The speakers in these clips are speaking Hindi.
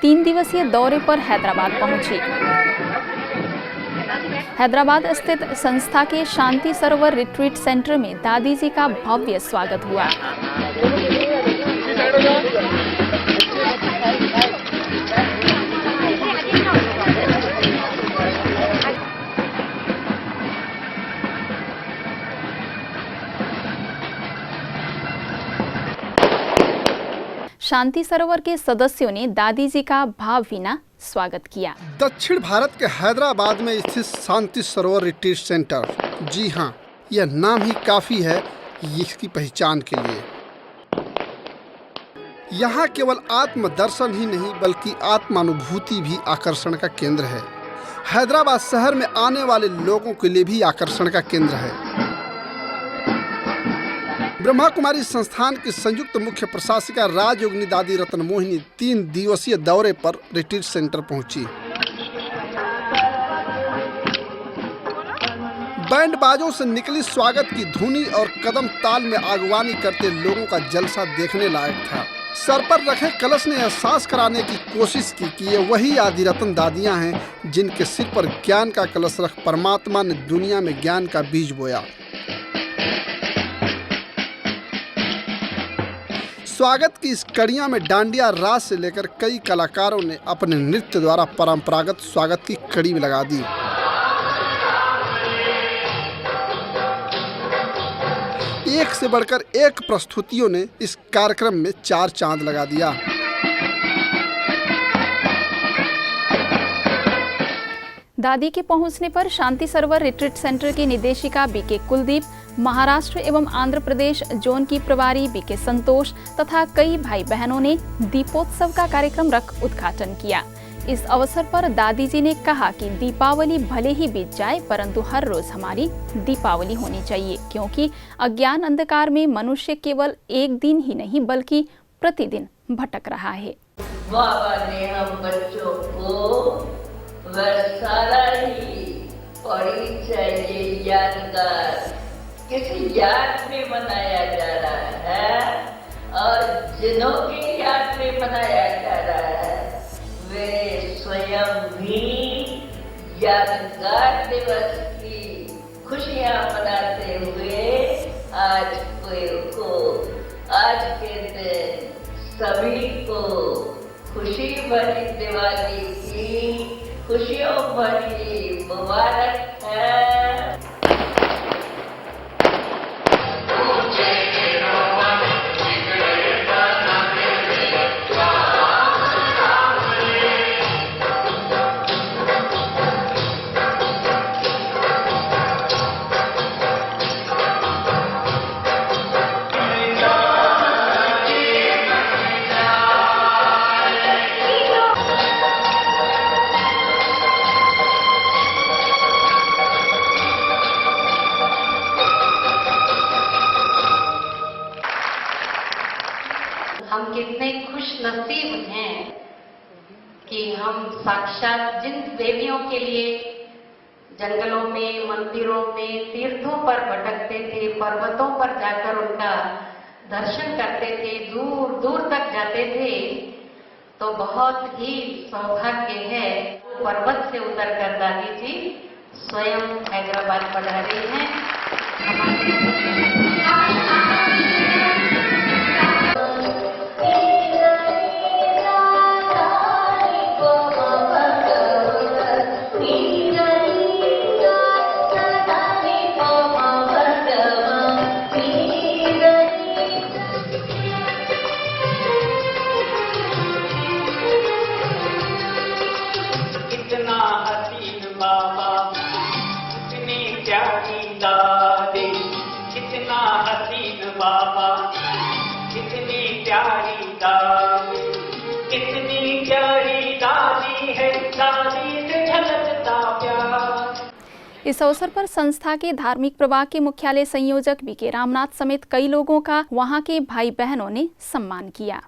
3 दिवसीय दौरे पर हैदराबाद पहुंची। हैदराबाद स्थित संस्था के शांति सरोवर रिट्रीट सेंटर में दादी जी का भव्य स्वागत हुआ। शांति सरोवर के सदस्यों ने दादी जी का भावभीना स्वागत किया। दक्षिण भारत के हैदराबाद में स्थित शांति सरोवर रिट्रीट सेंटर, जी हाँ, यह नाम ही काफी है इसकी पहचान के लिए। यहाँ केवल आत्म दर्शन ही नहीं बल्कि आत्मानुभूति भी आकर्षण का केंद्र है। हैदराबाद शहर में आने वाले लोगों के लिए भी आकर्षण का केंद्र है। ब्रह्मा कुमारी संस्थान की संयुक्त मुख्य प्रशासिका राजयोगिनी दादी रत्न मोहिनी 3 दिवसीय दौरे पर रिट्रीट सेंटर पहुंची। बैंड बाजों से निकली स्वागत की धुनी और कदम ताल में आगवानी करते लोगों का जलसा देखने लायक था। सर पर रखे कलश ने एहसास कराने की कोशिश की कि ये वही आदिरत्न दादियां हैं जिनके सिर पर ज्ञान का कलश रख परमात्मा ने दुनिया में ज्ञान का बीज बोया। स्वागत की इस कड़ियां में डांडिया रास से लेकर कई कलाकारों ने अपने नृत्य द्वारा परंपरागत स्वागत की कड़ी में लगा दी। एक से बढ़कर एक प्रस्तुतियों ने इस कार्यक्रम में 4 चांद लगा दिया। दादी के पहुंचने पर शांति सरोवर रिट्रीट सेंटर की निदेशिका बीके कुलदीप, महाराष्ट्र एवं आंध्र प्रदेश जोन की प्रभारी बीके संतोष तथा कई भाई बहनों ने दीपोत्सव का कार्यक्रम रख उद्घाटन किया। इस अवसर पर दादी जी ने कहा कि दीपावली भले ही बीत जाए परंतु हर रोज हमारी दीपावली होनी चाहिए, क्योंकि अज्ञान अंधकार में मनुष्य केवल एक दिन ही नहीं बल्कि प्रतिदिन भटक रहा है। बाबा ने हम बच्चों को सारा ही परिचय यादगार किसी याद में मनाया जा रहा है और जिन्हों की याद में मनाया जा रहा है वे स्वयं भी यादगार दिवस की खुशियां मनाते हुए आज के दिन सभी को खुशी भरी दिवाली की खुशियों भरी मुबारक है। हम कितने खुश नसीब हैं कि हम साक्षात जिन देवियों के लिए जंगलों में, मंदिरों में, तीर्थों पर भटकते थे, पर्वतों पर जाकर उनका दर्शन करते थे, दूर दूर तक जाते थे, तो बहुत ही सौभाग्य है पर्वत से उतरकर दादी जी स्वयं हैदराबाद पधारी हैं। इस अवसर पर संस्था के धार्मिक प्रभाग के मुख्यालय संयोजक बीके रामनाथ समेत कई लोगों का वहां के भाई बहनों ने सम्मान किया।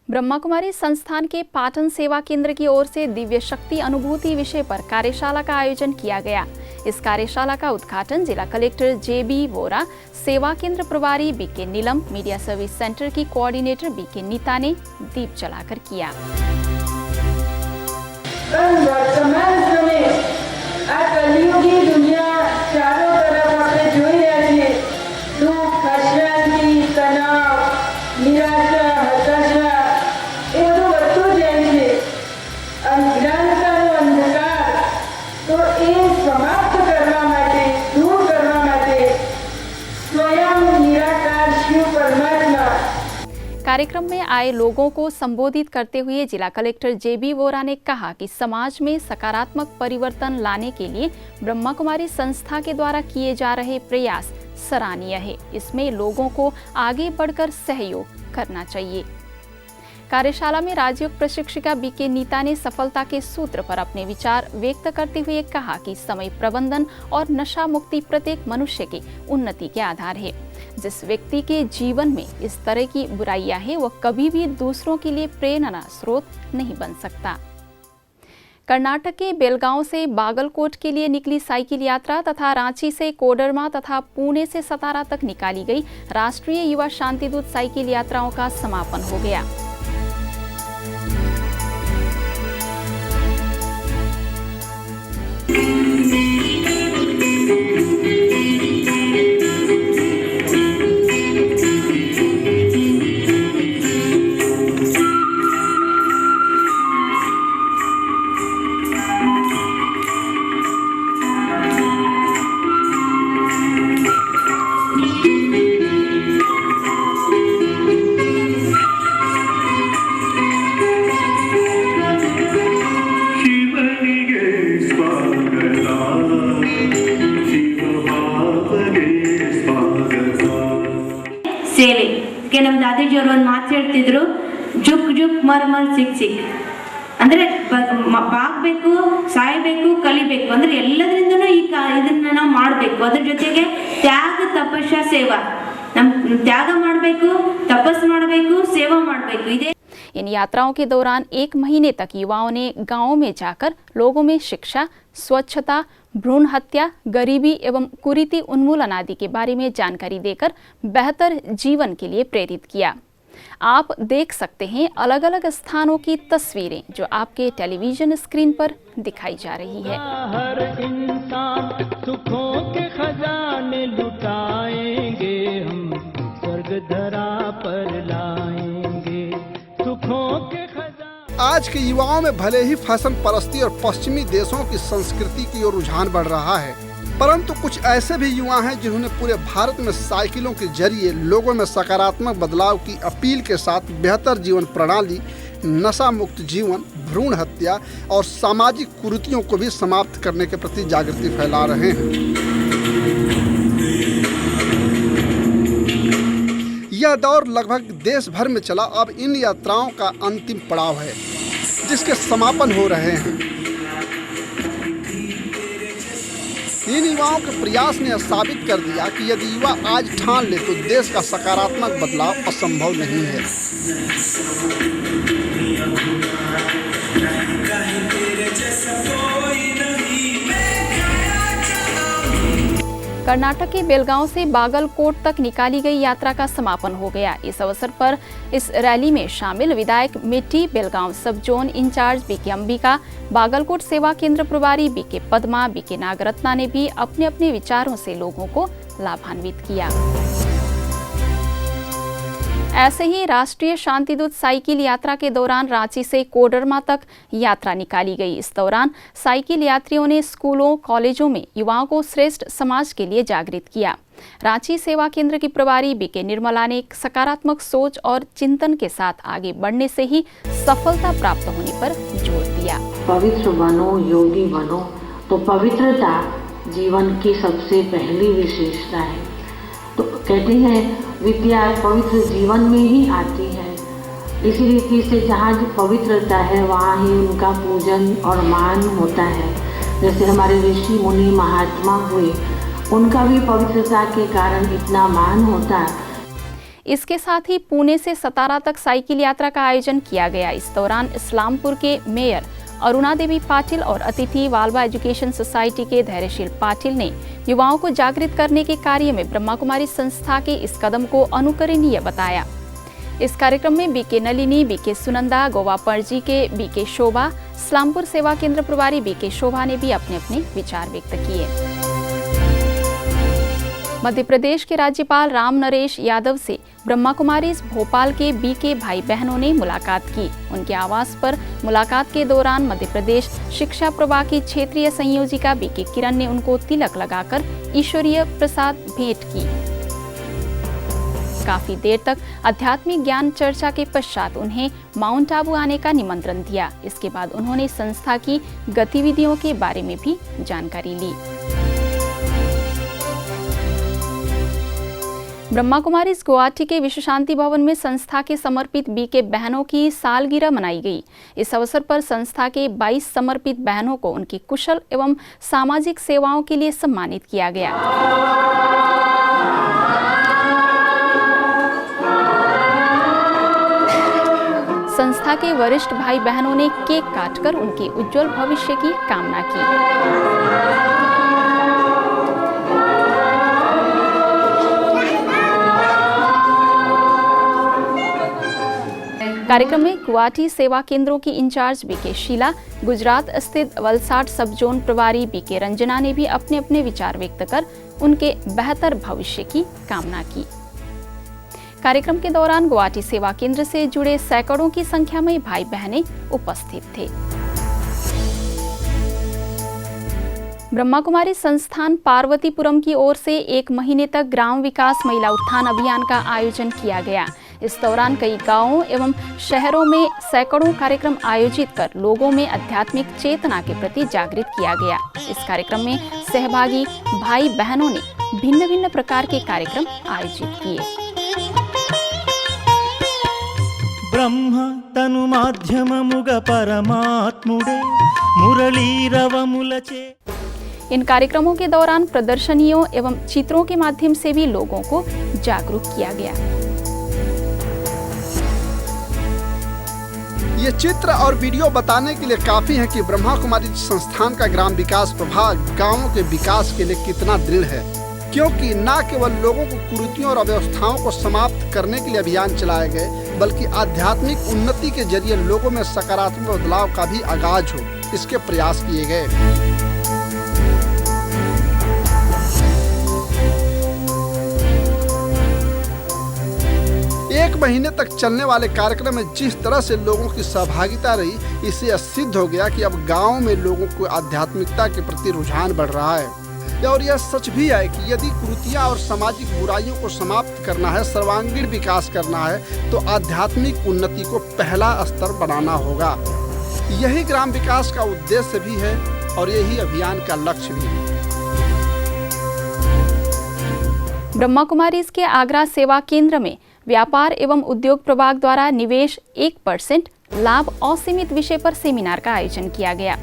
ब्रह्मा कुमारी संस्थान के पाटन सेवा केंद्र की ओर से दिव्य शक्ति अनुभूति विषय पर कार्यशाला का आयोजन किया गया। इस कार्यशाला का उद्घाटन जिला कलेक्टर जेबी वोरा, सेवा केंद्र प्रभारी बीके नीलम, मीडिया सर्विस सेंटर की कोऑर्डिनेटर बीके नीता ने दीप जलाकर किया। પણ વર્તમાન સમયે આ કલિયુગી દુનિયા ચારો તરફ આપણે જોઈ રહ્યા છીએ. દુઃખ, અશાંતિ, તણાવ, નિરાશા, હતાશા એ બધું વધતું જાય છે. અજ્ઞાનતાનો અંધકાર તો એ સમાપ્ત કરવા માટે, દૂર કરવા માટે स्वयं निराकार शिव परमात्मा. कार्यक्रम में आए लोगों को संबोधित करते हुए जिला कलेक्टर जेबी वोरा ने कहा कि समाज में सकारात्मक परिवर्तन लाने के लिए ब्रह्मा कुमारी संस्था के द्वारा किए जा रहे प्रयास सराहनीय है. इसमें लोगों को आगे बढ़कर सहयोग करना चाहिए. कार्यशाला में राजयोग प्रशिक्षिका बीके नीता ने सफलता के सूत्र पर अपने विचार व्यक्त करते हुए कहा कि समय प्रबंधन और नशा मुक्ति प्रत्येक मनुष्य के उन्नति के आधार है. जिस व्यक्ति के जीवन में इस तरह की बुराइयां हैं वह कभी भी दूसरों के लिए प्रेरणा स्रोत नहीं बन सकता. कर्नाटक के बेलगांव से बागलकोट के लिए निकली साइकिल यात्रा तथा रांची से कोडरमा तथा पुणे से सतारा तक निकाली गई राष्ट्रीय युवा शांतिदूत साइकिल यात्राओं का समापन हो गया. ಸೇವೆ ಗೆ ನಮ್ಮ ದಾದಾಜಿಯವರು ಒಂದು ಮಾತು ಹೇಳ್ತಿದ್ರು, ಜುಕ್ ಜುಕ್ ಮರ್ ಮರ್ ಸಿಕ್ ಸಿಕ್ ಅಂದ್ರೆ ಬಾಗ್ಬೇಕು, ಸಾಯಬೇಕು, ಕಲಿಬೇಕು ಅಂದ್ರೆ ಎಲ್ಲದರಿಂದನೂ ಇದನ್ನ ನಾವು ಮಾಡಬೇಕು. ಅದ್ರ ಜೊತೆಗೆ ತ್ಯಾಗ, ತಪಸ್ಯ, ಸೇವಾ. ನಮ್ ತ್ಯಾಗ ಮಾಡಬೇಕು, ತಪಸ್ಸು ಮಾಡಬೇಕು, ಸೇವಾ ಮಾಡಬೇಕು. ಇದೇ इन यात्राओं के दौरान 1 महीने तक युवाओं ने गांवों में जाकर लोगों में शिक्षा, स्वच्छता, भ्रूण हत्या, गरीबी एवं कुरीति उन्मूलन आदि के बारे में जानकारी देकर बेहतर जीवन के लिए प्रेरित किया. आप देख सकते हैं अलग अलग स्थानों की तस्वीरें जो आपके टेलीविजन स्क्रीन पर दिखाई जा रही है. हर इंसान सुखों के खजाने लुटाएंगे, हम स्वर्ग धरा पर लाएंगे सुखों के खजाने. आज के युवाओं में भले ही फैशन परस्ती और पश्चिमी देशों की संस्कृति की ओर रुझान बढ़ रहा है, परंतु कुछ ऐसे भी युवा हैं जिन्होंने पूरे भारत में साइकिलों के जरिए लोगों में सकारात्मक बदलाव की अपील के साथ बेहतर जीवन प्रणाली, नशा मुक्त जीवन, भ्रूण हत्या और सामाजिक कुरीतियों को भी समाप्त करने के प्रति जागृति फैला रहे हैं. यह दौर लगभग देश भर में चला. अब इन यात्राओं का अंतिम पड़ाव है जिसके समापन हो रहे हैं. इन युवाओं के प्रयास ने साबित कर दिया कि यदि युवा आज ठान ले तो देश का सकारात्मक बदलाव असंभव नहीं है. कर्नाटक के बेलगांव से बागलकोट तक निकाली गई यात्रा का समापन हो गया. इस अवसर पर इस रैली में शामिल विधायक मिट्टी, Belgaum sub zone incharge BK Ambika, Bagalkot सेवा केंद्र प्रभारी बीके पद्मा, बीके नागरत्ना ने भी अपने अपने विचारों से लोगों को लाभान्वित किया. ऐसे ही राष्ट्रीय शांतिदूत साइकिल यात्रा के दौरान रांची से कोडरमा तक यात्रा निकाली गई. इस दौरान साइकिल यात्रियों ने स्कूलों, कॉलेजों में युवाओं को श्रेष्ठ समाज के लिए जागृत किया. रांची सेवा केंद्र की प्रभारी बीके निर्मला ने सकारात्मक सोच और चिंतन के साथ आगे बढ़ने से ही सफलता प्राप्त होने पर जोर दिया. पवित्र बनो, योगी बनो. तो पवित्रता जीवन की सबसे पहली विशेषता है. तो कहते हैं विद्या पवित्र जीवन में ही आती है. इसी रीति से जहाँ जो पवित्रता है वहाँ ही उनका पूजन और मान होता है. जैसे हमारे ऋषि मुनि महात्मा हुए, उनका भी पवित्रता के कारण इतना मान होता है. इसके साथ ही पुणे से सतारा तक साइकिल यात्रा का आयोजन किया गया. इस दौरान इस्लामपुर के मेयर अरुणा देवी पाटिल और अतिथि वाल्वा एजुकेशन सोसाइटी के धैर्यशील पाटिल ने युवाओं को जागृत करने के कार्य में ब्रह्मा कुमारी संस्था के इस कदम को अनुकरणीय बताया. इस कार्यक्रम में बीके नलिनी, बीके सुनंदा, गोवा पणजी के बीके शोभा, इस्लामपुर सेवा केंद्र प्रभारी बीके शोभा ने भी अपने अपने विचार व्यक्त किए। मध्य प्रदेश के राज्यपाल राम नरेश यादव से ब्रह्मा कुमारीज भोपाल के बीके भाई बहनों ने मुलाकात की। उनके आवास पर मुलाकात के दौरान मध्य प्रदेश शिक्षा प्रभाग की क्षेत्रीय संयोजिका बीके किरण ने उनको तिलक लगाकर ईश्वरीय प्रसाद भेंट की। काफी देर तक आध्यात्मिक ज्ञान चर्चा के पश्चात उन्हें माउंट आबू आने का निमंत्रण दिया। इसके बाद उन्होंने संस्था की गतिविधियों के बारे में भी जानकारी ली। ब्रह्मा कुमारीज गुवाहाटी के विश्व शांति भवन में संस्था के समर्पित बीके बहनों की सालगिरह मनाई गई। इस अवसर पर संस्था के 22 समर्पित बहनों को उनकी कुशल एवं सामाजिक सेवाओं के लिए सम्मानित किया गया। संस्था के वरिष्ठ भाई बहनों ने केक काटकर उनके उज्जवल भविष्य की कामना की। कार्यक्रम में गुवाहाटी सेवा केंद्रों की इंचार्ज बीके शीला, गुजरात स्थित वलसाड सब जोन प्रभारी बीके रंजना ने भी अपने अपने विचार व्यक्त कर उनके बेहतर भविष्य की कामना की। कार्यक्रम के दौरान गुवाहाटी सेवा केंद्र से जुड़े सैकड़ों की संख्या में भाई बहनें उपस्थित थे। ब्रह्मा कुमारी संस्थान पार्वतीपुरम की ओर से 1 महीने तक ग्राम विकास महिला उत्थान अभियान का आयोजन किया गया। इस दौरान कई गांवों एवं शहरों में सैकड़ों कार्यक्रम आयोजित कर लोगों में आध्यात्मिक चेतना के प्रति जागृत किया गया। इस कार्यक्रम में सहभागी भाई बहनों ने भिन्न भिन्न प्रकार के कार्यक्रम आयोजित किए। ब्रह्म तनु माध्यम मुग परमात्मुडे मुरलीरवमुलचे। इन कार्यक्रमों के दौरान प्रदर्शनियों एवं चित्रों के माध्यम से भी लोगों को जागरूक किया गया। ये चित्र और वीडियो बताने के लिए काफी है कि ब्रह्मा कुमारी संस्थान का ग्राम विकास प्रभाग गांवों के विकास के लिए कितना दृढ़ है, क्योंकि न केवल लोगों को कुरीतियों और अव्यवस्थाओं को समाप्त करने के लिए अभियान चलाए गए, बल्कि आध्यात्मिक उन्नति के जरिए लोगों में सकारात्मक बदलाव का भी आगाज हो, इसके प्रयास किए गए। 1 महीने तक चलने वाले कार्यक्रम में जिस तरह से लोगों की सहभागिता रही, इससे सिद्ध हो गया कि अब गांव में लोगों को आध्यात्मिकता के प्रति रुझान बढ़ रहा है। और यह सच भी है कि यदि कुरीतियां और सामाजिक बुराइयों को समाप्त करना है, सर्वांगीण विकास करना है, तो आध्यात्मिक उन्नति को पहला स्तर बनाना होगा। यही ग्राम विकास का उद्देश्य भी है और यही अभियान का लक्ष्य भी है। ब्रह्मा कुमारीज के आगरा सेवा केंद्र में व्यापार एवं उद्योग प्रभाग द्वारा निवेश 1% लाभ असीमित विषय पर सेमिनार का आयोजन किया गया।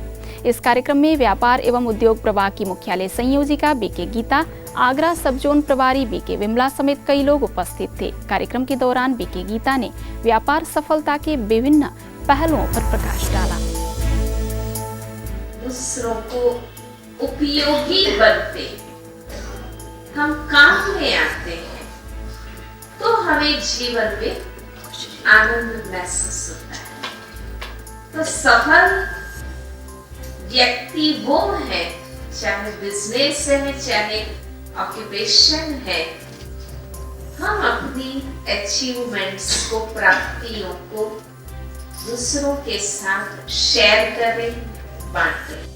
इस कार्यक्रम में व्यापार एवं उद्योग प्रभाग की मुख्यालय संयोजिका बीके गीता, आगरा सब जोन प्रभारी बीके विमला समेत कई लोग उपस्थित थे। कार्यक्रम के दौरान बीके गीता ने व्यापार सफलता के विभिन्न पहलुओं पर प्रकाश डाला। दूसरों को उपयोगी बनते हम काम में आते हैं तो हमें जीवन में आनंद महसूस होता है। तो सफल व्यक्ति वो है, चाहे बिजनेस है चाहे ऑक्यूपेशन है, हम अपनी अचीवमेंट्स को, प्राप्तियों को दूसरों के साथ शेयर करें, बांटें।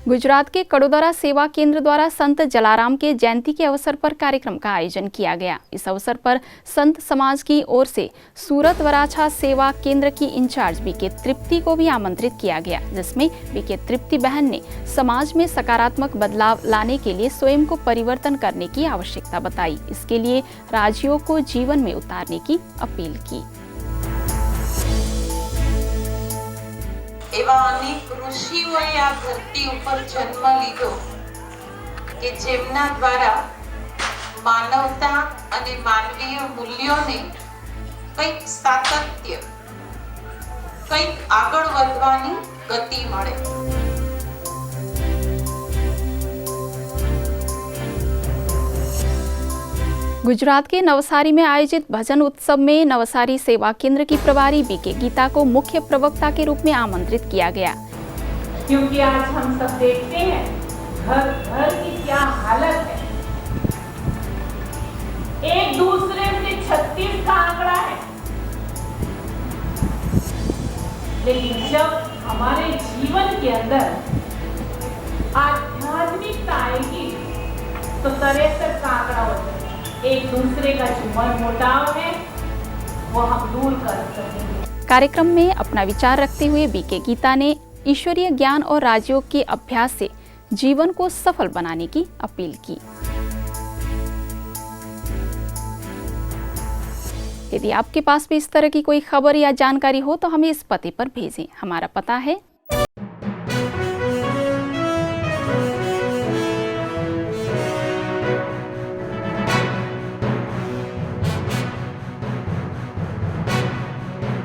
गुजरात के कड़ोदरा सेवा केंद्र द्वारा संत जलाराम के जयंती के अवसर पर कार्यक्रम का आयोजन किया गया। इस अवसर पर संत समाज की ओर से सूरत वराछा सेवा केंद्र की इंचार्ज बीके तृप्ति को भी आमंत्रित किया गया, जिसमें बीके तृप्ति बहन ने समाज में सकारात्मक बदलाव लाने के लिए स्वयं को परिवर्तन करने की आवश्यकता बताई। इसके लिए राजियों को जीवन में उतारने की अपील की। એવા અનેક ઋષિઓએ આ ધરતી ઉપર જન્મ લીધો કે જેમના દ્વારા માનવતા અને માનવીય મૂલ્યોને કંઈક સાતત્ય, કંઈક આગળ વધવાની ગતિ મળે। गुजरात के नवसारी में आयोजित भजन उत्सव में नवसारी सेवा केंद्र की प्रभारी बीके गीता को मुख्य प्रवक्ता के रूप में आमंत्रित किया गया। क्योंकि आज हम सब देखते हैं घर घर की क्या हालत है। एक दूसरे से 36 का आंकड़ा है, लेकिन जब हमारे जीवन के अंदर आध्यात्मिकता आएगी तो 63 का आंकड़ा हो जाएगा। एक दूसरे का जो मन मुटाव है वो हम दूर कर सकेंगे। कार्यक्रम में अपना विचार रखते हुए बीके गीता ने ईश्वरीय ज्ञान और राजयोग के अभ्यास से जीवन को सफल बनाने की अपील की। यदि आपके पास भी इस तरह की कोई खबर या जानकारी हो तो हमें इस पते पर भेजें। हमारा पता है